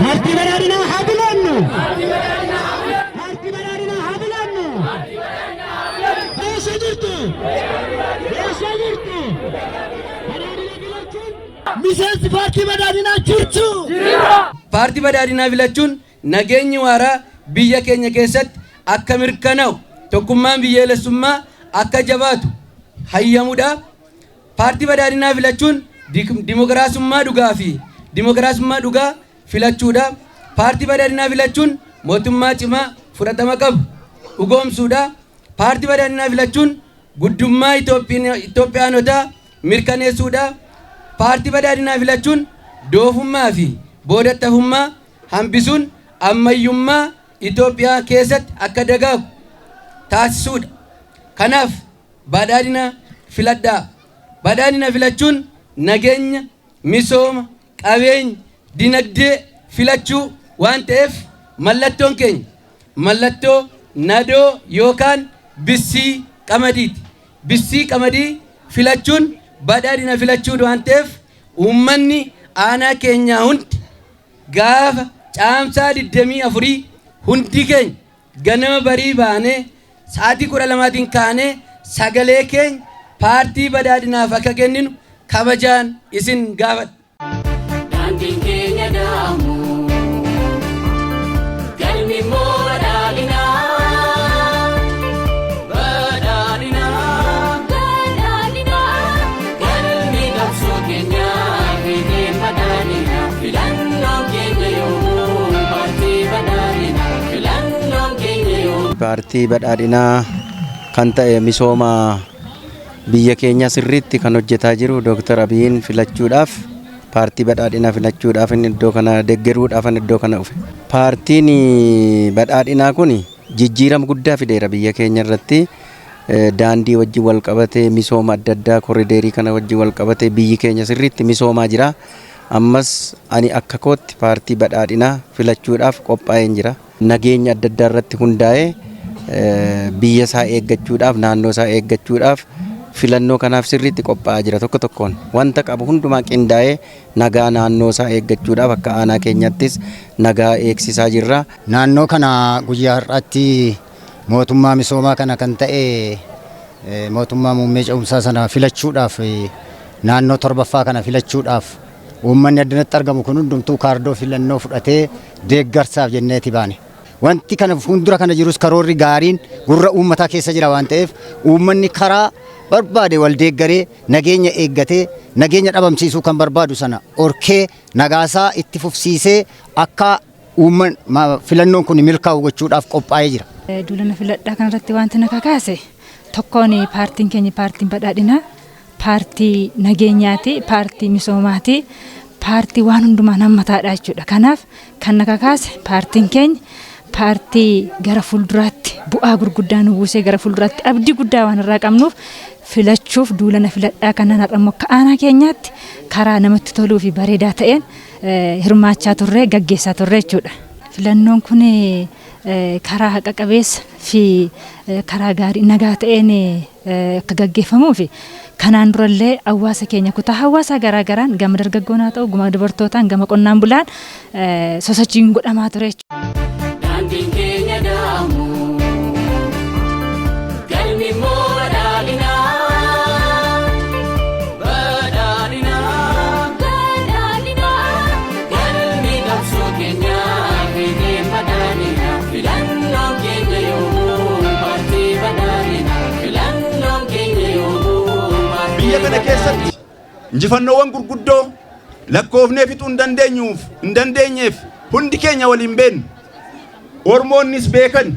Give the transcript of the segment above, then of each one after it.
Paartii badhaadhinaa haa filannu. Paartii badhaadhinaa haa filannu. Eessa jirtu? Eessa jirtu? Badhaadhina filachuun miseensi paartii badhaadhinaa jirtu. Paartii badhaadhinaa filachuun nageenyi waaraa biyya keenya keessatti akka mirkanaa'u tokkummaan biyyaalessummaa akka jabaatu hayyamuudhaaf paartii badhaadhinaa filachuun dimokiraasummaa dhugaa fi dimokiraasummaa dhugaa filachuudhaaf paartii badhaadhinaa filachuun mootummaa cimaa fudhatama qabu dhugoomsuudhaaf paartii badhaadhinaa filachuun guddummaa Itoophiyaanotaa mirkaneessuudhaaf paartii badhaadhinaa filachuun doofummaa fi boodattafummaa hambisuun ammayyummaa Itoophiyaa keessatti akka dagaagu taasisuudha. Kanaaf badhaadhina filadhaa. Badhaadhina filachuun nageenya, misooma, qabeenya, dinagdee filachuu waan ta'eef mallattoon keenya mallattoo nadoo yookaan bissii qamadiiti. Bissii qamadii filachuun badhaadhina filachuu waan ta'eef uummanni aanaa keenyaa hundi gaafa caamsaa 24 hundi keenya ganama barii baanee sa'aatii 12tiin kaanee sagalee keenya paartii badhaadhinaaf akka kenninu kabajaan isin gaafadha. Daandiin keenya daamu galmi immoo badhaadhinaa. Galmi qabsoo keenyaa fiidee badhaadhinaa filannoon keenya yoomuu paartii badhaadhinaa filannoon keenya yoomuu. Paartii badhaadhinaa kan ta'e misooma biyya keenya sirriitti kan hojjetaa jiru Dr. Abiyin filachuudhaaf paartii badhaadhinaa filachuudhaaf inni iddoo kana deeggaruudhaaf iddoo kana dhufe. Paartiin badhaadhinaa kun jijjiirama guddaa fideera biyya keenya irratti. Daandii wajjin wal qabatee misooma adda addaa koriideerii kana wajjin wal qabatee biyyi keenya sirriitti misoomaa jira. Ammas ani akka kootti paartii badhaadhinaa filachuudhaaf qophaa'een jira. Nageenya adda addaa irratti hundaa'ee biyya isaa eeggachuudhaaf naannoo isaa eeggachuudhaaf filannoo kanaaf sirriitti qophaa'aa jira. Tokko tokkoon wanta qabu hundumaa qindaa'ee nagaa naannoo isaa eeggachuudhaaf akka aanaa keenyattis nagaa eegsisaa jirra. Naannoo kana guyyaa har'aatti mootummaa misoomaa kana kan ta'e mootummaa muummee ce'umsaa sana filachuudhaaf naannoo torbaffaa kana filachuudhaaf uummanni addanatti argamu kun hundumtuu kaardoo filannoo fudhatee deeggarsaaf jenneeti baane. Wanti kana fuuldura kana jirus karoorri gaariin gurra uummataa keessa jira waan ta'eef uummanni karaa barbaade wal deeggaree nageenya eeggatee nageenya dhabamsiisuu kan barbaadu sana orkee nagaasaa itti fufsiisee akka filannoon kun milkaa'u gochuudhaaf qophaa'ee jira. Duulana filadhaa kanarratti wanti na kakaase tokkoon paartiin keenya paartiin badhaadhinaa paartii nageenyaati, paartii misoomaati, paartii waan hundumaa hammataadha jechuudha. Kanaaf kan na kakaase paartiin keenya paartii gara fuulduraatti bu'aa gurguddaa nu buusee gara fuulduraatti abdii guddaa waan irraa qabnuuf filachuuf duulana filadhaa kanaan har'ammoo akka aanaa keenyaatti karaa namatti toluu fi bareedaa ta'een hirmaachaa turre gaggeessaa turre jechuudha. Filannoon kun karaa haqa qabeessa fi karaa gaarii nagaa ta'een akka gaggeeffamuu fi kanaan durallee hawaasa keenya kutaa hawaasaa garaagaraan gama dargaggoonaa ta'u gama dubartootaan gama qonnaan bulaan sosochiin godhamaa ture jechuudha. Daandiin keenya daamu galmi immoo badhaadhinaa. Galmi qabsoo keenyaa fiidee badhaadhinaa filannoon keenya yoomuu paartii badhaadhinaa filannoon keenya yoomuu. Biyya kana keessatti injifannoowwan gurguddoo lakkoofnee fixuu hin dandeenyeef hundi keenya waliin beennu. Ormoonnis beekan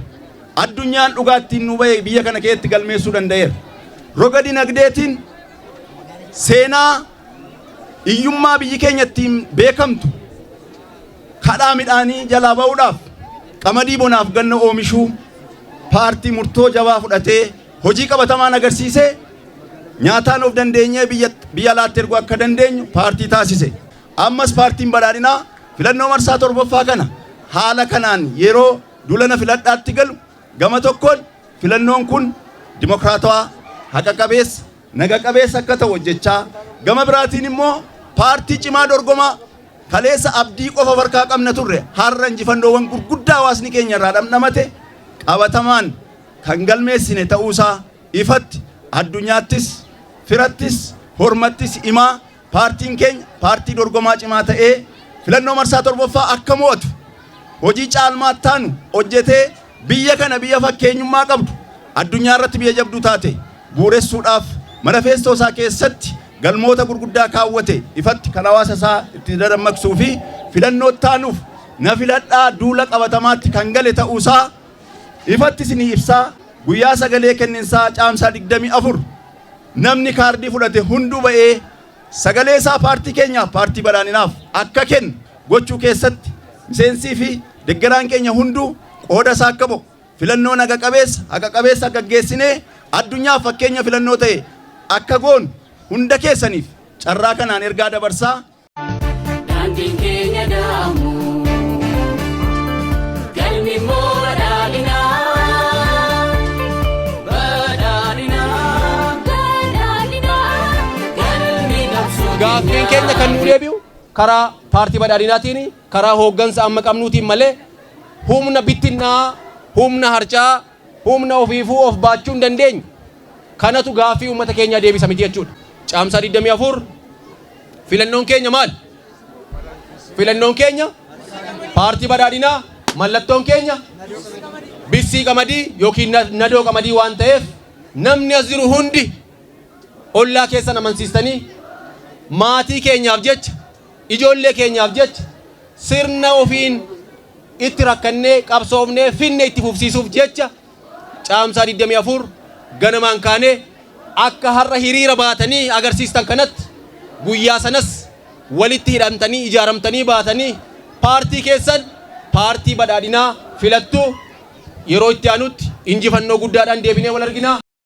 addunyaan dhugaattiin nu ba'e biyya kana keessatti galmeessuu danda'eera. Roga dinagdeetiin seenaa iyyummaa biyyi keenya ittiin beekamtu kadhaa midhaanii jalaa ba'uudhaaf qamadii bonaaf ganna oomishuu paartii murtoo jabaa fudhatee hojii qabatamaan agarsiisee nyaataan of dandeenyee biyya alaatti erguu akka dandeenyu paartii taasise. Ammas paartiin badhaadhinaa filannoo marsaa torbaffaa kana haala kanaan yeroo duulana filadhaatti galu gama tokkoon filannoon kun dimokiraatawaa haqa qabeessa naga qabeessa akka ta'u hojjechaa gama biraatiin immoo paartii cimaa dorgomaa kaleessa abdii qofa harkaa qabna turre har'a injifannoowwan gurguddaa hawaasni keenya irraa dhamdhamate qabatamaan kan galmeessine ta'uusaa ifatti addunyaattis firattis hormattis himaa paartiin keenya paartii dorgomaa cimaa ta'ee filannoo marsaa torbaffaa akka mo'atu hojii caalmaa taanu hojjetee biyya kana biyya fakkeenyummaa qabdu addunyaa irratti biyya jabduu taate buuressuudhaaf manifeestoo isaa keessatti galmoota gurguddaa kaawwate ifatti kan hawaasa isaa itti dadammaqsuu fi filannoo taanuuf na filadhaa duula qabatamaatti kan gale ta'uusaa ifatti isinii ibsaa guyyaa sagalee kenninsaa caamsaa 24 namni kaardii fudhate hunduu ba'ee sagalee isaa paartii keenyaaf paartii badhaadhinaaf akka kennu gochuu keessatti miseensii fi deeggaraan keenya hunduu qooda isaa akka ba'u filannoo haqa qabeessa gaggeessinee addunyaaf fakkeenya filannoo ta'e akka goonu hunda keessaniif carraa kanaan ergaa dabarsaa. Daandiin keenya daamu galmi immoo badhaadhinaa. Gaaffiin keenya kan nu deebi'u karaa paartii badhaadhinaatiin karaa hooggansa amma qabnuutiin malee humna bittinnaa humna harcaa humna ofiifuu of baachuu hin dandeenyu kanatu gaaffii uummata keenyaa deebisa miti jechuudha. Caamsaa 24 filannoon keenya maal? Filannoon keenya paartii badhaadhinaa mallattoon keenya bissii qamadii yookiin nadoo qamadii waan ta'eef namni as jiru hundi ollaa keessan amansiistanii maatii keenyaaf jecha ijoollee keenyaaf jecha sirna ofiin itti rakkannee qabsoofnee finne itti fufsiisuuf jecha caamsaa 24 ganamaan kaanee akka har'a hiriira baatanii agarsiistan kanatti guyyaa sanas walitti hidhamtanii ijaaramtanii baatanii paartii keessan paartii badhaadhinaa filattuu yeroo itti aanutti injifannoo guddaadhaan deebinee wal arginaa.